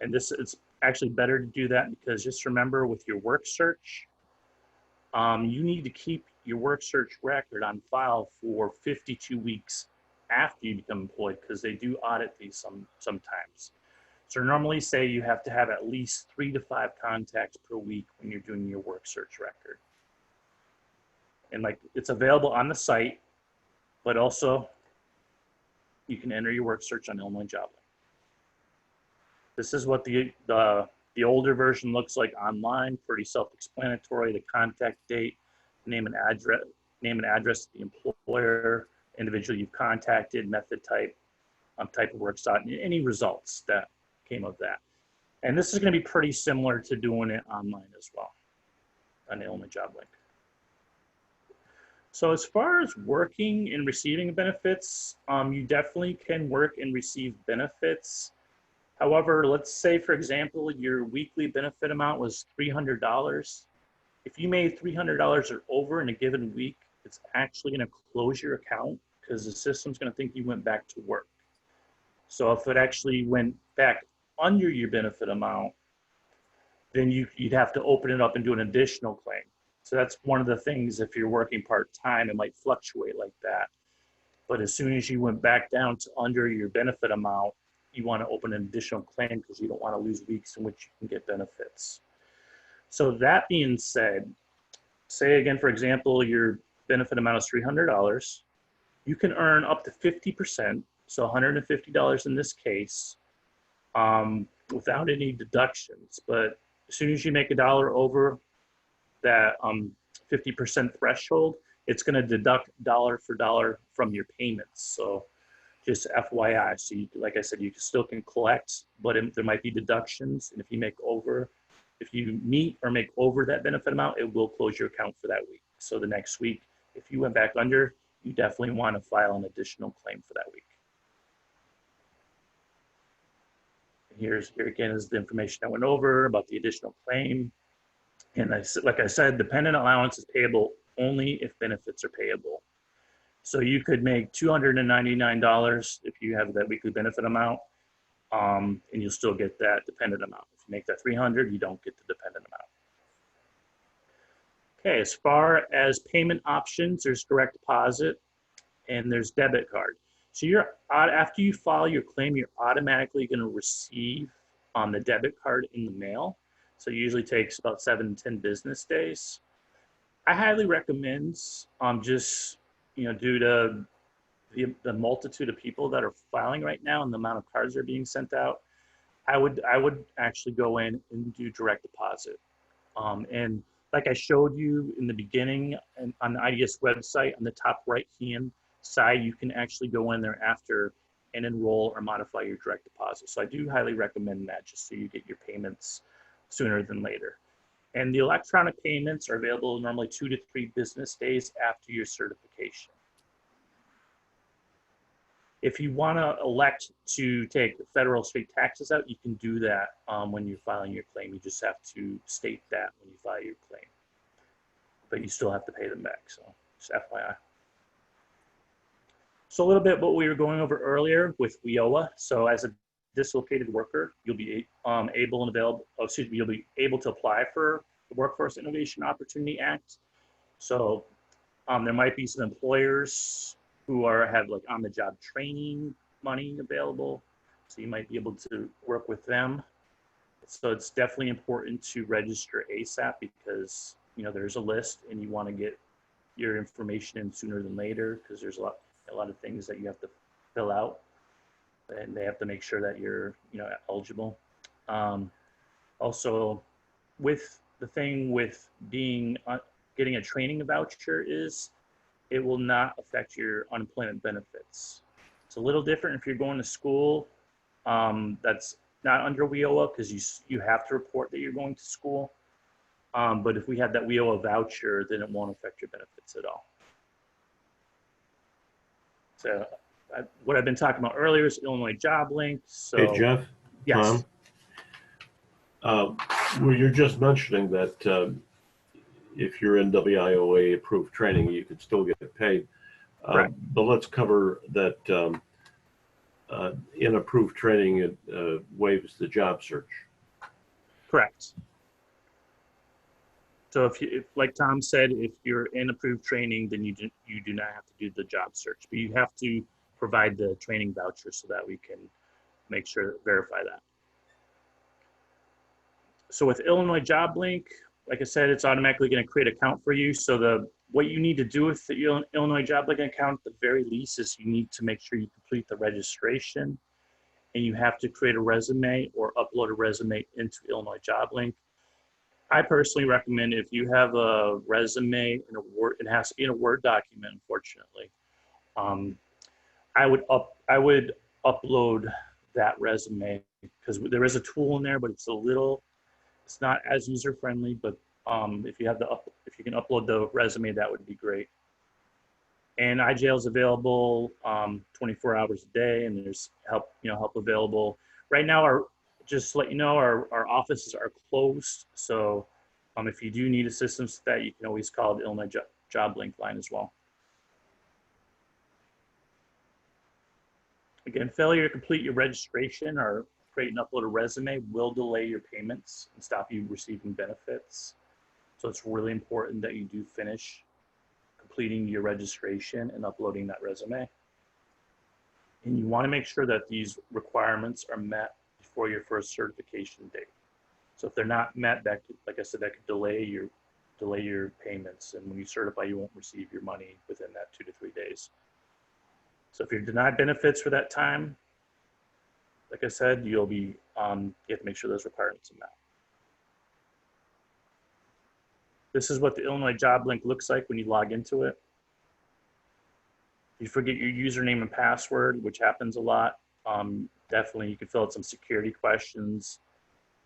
Speaker 5: And it's actually better to do that because just remember with your work search, you need to keep your work search record on file for 52 weeks after you become employed, because they do audit these sometimes. So normally say you have to have at least 3 to 5 contacts per week when you're doing your work search record. And like it's available on the site, but also you can enter your work search on Illinois Job Link. This is what the older version looks like online, pretty self-explanatory. The contact date, name and address of the employer, individual you've contacted, method type, type of work sought, and any results that came of that. And this is going to be pretty similar to doing it online as well on Illinois Job Link. So as far as working and receiving benefits, you definitely can work and receive benefits. However, let's say, for example, your weekly benefit amount was $300. If you made $300 or over in a given week, it's actually going to close your account because the system's going to think you went back to work. So if it actually went back under your benefit amount, then you'd have to open it up and do an additional claim. So that's one of the things, if you're working part-time, it might fluctuate like that. But as soon as you went back down to under your benefit amount, you want to open an additional claim because you don't want to lose weeks in which you can get benefits. So that being said, say again, for example, your benefit amount is $300. You can earn up to 50%, so $150 in this case, without any deductions. But as soon as you make $1 over that 50% threshold, it's going to deduct dollar for dollar from your payments. So just FYI, so like I said, you still can collect, but there might be deductions. And if you meet or make over that benefit amount, it will close your account for that week. So the next week, if you went back under, you definitely want to file an additional claim for that week. And here again is the information I went over about the additional claim. And like I said, dependent allowance is payable only if benefits are payable. So you could make $299 if you have that weekly benefit amount, and you'll still get that dependent amount. If you make that 300, you don't get the dependent amount. Okay, as far as payment options, there's direct deposit and there's debit card. So after you file your claim, you're automatically going to receive the debit card in the mail. So it usually takes about 7 to 10 business days. I highly recommend, just due to the multitude of people that are filing right now and the amount of cards that are being sent out, I would actually go in and do direct deposit. And like I showed you in the beginning and on the IDS website, on the top right hand side, you can actually go in there after and enroll or modify your direct deposit. So I do highly recommend that, just so you get your payments sooner than later. And the electronic payments are available normally 2 to 3 business days after your certification. If you want to elect to take federal state taxes out, you can do that when you're filing your claim. You just have to state that when you file your claim. But you still have to pay them back, so just FYI. So a little bit what we were going over earlier with WIOA. So as a dislocated worker, you'll be able to apply for the Workforce Innovation Opportunity Act. So there might be some employers who have like on-the-job training money available. So you might be able to work with them. So it's definitely important to register ASAP, because there's a list and you want to get your information in sooner than later, because there's a lot of things that you have to fill out, and they have to make sure that you're eligible. Also, with the thing with getting a training voucher is it will not affect your unemployment benefits. It's a little different if you're going to school. That's not under WIOA, because you have to report that you're going to school. But if we have that WIOA voucher, then it won't affect your benefits at all. So what I've been talking about earlier is Illinois Job Link. So,
Speaker 1: Hey, Jeff,
Speaker 5: yes.
Speaker 1: Tom, well, you're just mentioning that if you're in WIOA approved training, you could still get paid.
Speaker 5: Correct.
Speaker 1: But let's cover that in approved training, it waives the job search.
Speaker 5: Correct. So if like Tom said, if you're in approved training, then you do not have to do the job search, but you have to provide the training voucher so that we can verify that. So with Illinois Job Link, like I said, it's automatically going to create an account for you. So what you need to do with the Illinois Job Link account, at the very least, is you need to make sure you complete the registration, and you have to create a resume or upload a resume into Illinois Job Link. I personally recommend, if you have a resume in a Word, it has to be in a Word document, unfortunately. I would upload that resume, because there is a tool in there, but it's not as user friendly. But if you can upload the resume, that would be great. And iJail is available 24 hours a day, and there's help available. Right now, just to let you know, our offices are closed. So if you do need assistance with that, you can always call the Illinois Job Link line as well. Again, failure to complete your registration or create and upload a resume will delay your payments and stop you receiving benefits. So it's really important that you do finish completing your registration and uploading that resume. And you want to make sure that these requirements are met before your first certification date. So if they're not met, like I said, that could delay your payments. And when you certify, you won't receive your money within that 2 to 3 days. So if you're denied benefits for that time, like I said, you have to make sure those requirements are met. This is what the Illinois Job Link looks like when you log into it. If you forget your username and password, which happens a lot, definitely you can fill out some security questions.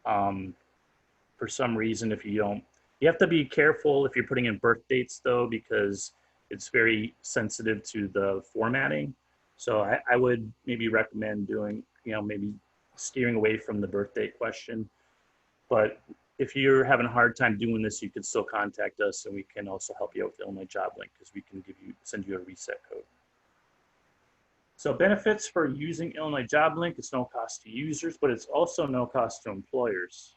Speaker 5: For some reason, you have to be careful if you're putting in birth dates though, because it's very sensitive to the formatting. So I would maybe recommend doing, maybe steering away from the birth date question. But if you're having a hard time doing this, you can still contact us, and we can also help you out with the Illinois Job Link, because we can send you a reset code. So benefits for using Illinois Job Link, it's no cost to users, but it's also no cost to employers.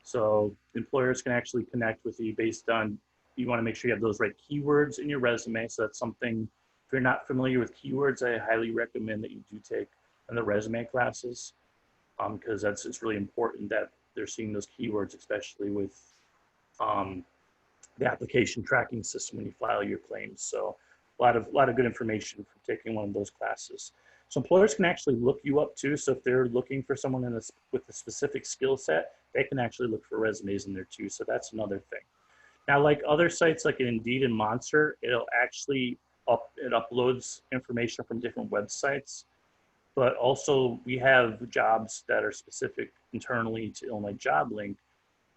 Speaker 5: So employers can actually connect with you based on, you want to make sure you have those right keywords in your resume. So that's something, if you're not familiar with keywords, I highly recommend that you do take in the resume classes, because it's really important that they're seeing those keywords, especially with the application tracking system when you file your claims. So a lot of good information from taking one of those classes. So employers can actually look you up too. So if they're looking for someone with a specific skill set, they can actually look for resumes in there too. So that's another thing. Now, like other sites like Indeed and Monster, it'll actually it uploads information from different websites. But also we have jobs that are specific internally to Illinois Job Link.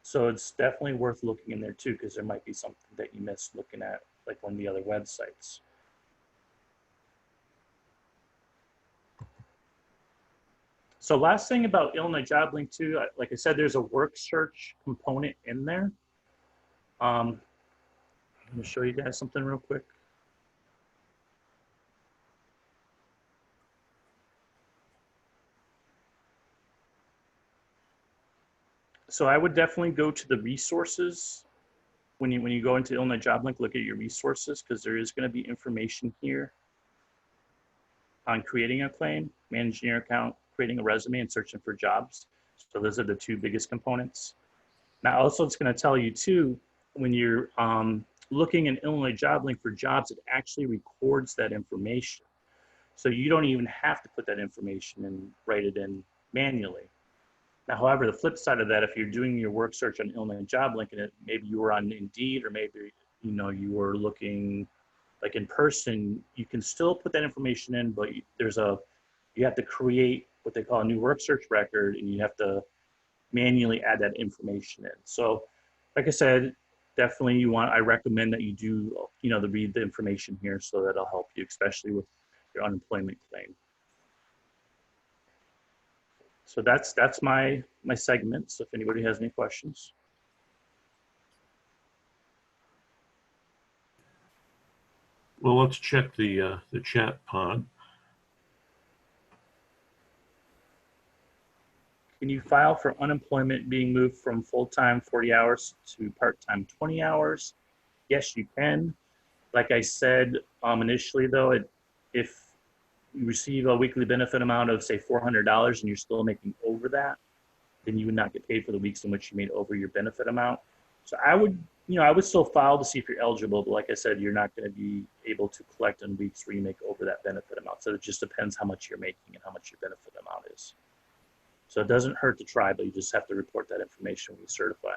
Speaker 5: So it's definitely worth looking in there too, because there might be something that you missed looking at like one of the other websites. So last thing about Illinois Job Link too, like I said, there's a work search component in there. I'm going to show you guys something real quick. So I would definitely go to the resources. When you go into Illinois Job Link, look at your resources, because there is going to be information here on creating a claim, managing your account, creating a resume, and searching for jobs. So those are the two biggest components. Now also it's going to tell you too, when you're looking in Illinois Job Link for jobs, it actually records that information. So you don't even have to put that information and write it in manually. Now, however, the flip side of that, if you're doing your work search on Illinois Job Link and maybe you were on Indeed, or maybe you were looking like in person, you can still put that information in, but you have to create what they call a new work search record, and you have to manually add that information in. So, like I said, definitely I recommend that you do read the information here, so that'll help you, especially with your unemployment claim. So that's my segment. So if anybody has any questions.
Speaker 1: Well, let's check the chat pod.
Speaker 5: Can you file for unemployment being moved from full-time 40 hours to part-time 20 hours? Yes, you can. Like I said initially, though, if you receive a weekly benefit amount of, say, $400 and you're still making over that, then you would not get paid for the weeks in which you made over your benefit amount. So I would still file to see if you're eligible, but like I said, you're not going to be able to collect on weeks where you make over that benefit amount. So it just depends how much you're making and how much your benefit amount is. So it doesn't hurt to try, but you just have to report that information when you certify.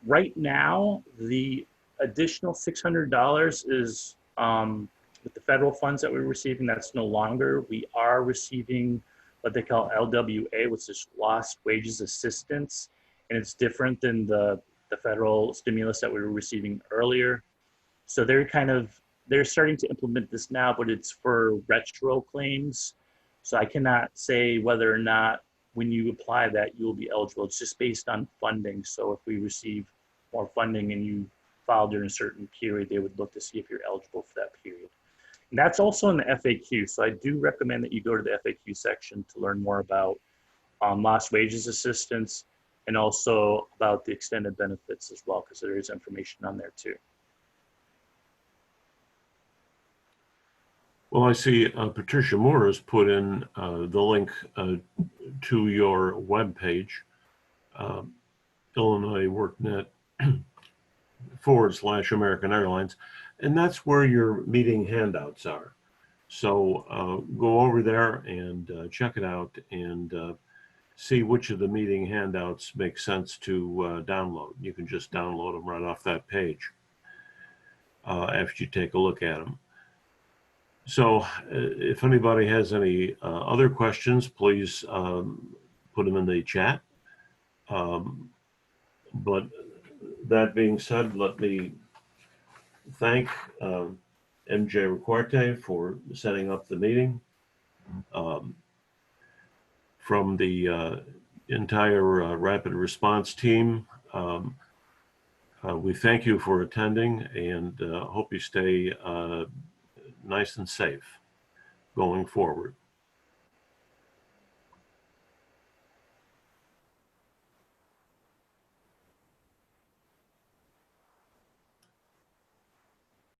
Speaker 5: Right now, the additional $600 is with the federal funds that we're receiving. That's no longer. We are receiving what they call LWA, which is lost wages assistance, and it's different than the federal stimulus that we were receiving earlier. So they're starting to implement this now, but it's for retro claims. So I cannot say whether or not when you apply that you'll be eligible. It's just based on funding. So if we receive more funding and you file during a certain period, they would look to see if you're eligible for that period. And that's also in the FAQ. So I do recommend that you go to the FAQ section to learn more about lost wages assistance, and also about the extended benefits as well, because there is information on there too.
Speaker 1: Well, I see Patricia Moore has put in the link to your webpage, Illinois WorkNet / American Airlines, and that's where your meeting handouts are. So go over there and check it out and see which of the meeting handouts make sense to download. You can just download them right off that page after you take a look at them. So if anybody has any other questions, please put them in the chat. But that being said, let me thank MJ Riquarte for setting up the meeting. From the entire rapid response team. We thank you for attending and hope you stay nice and safe going forward.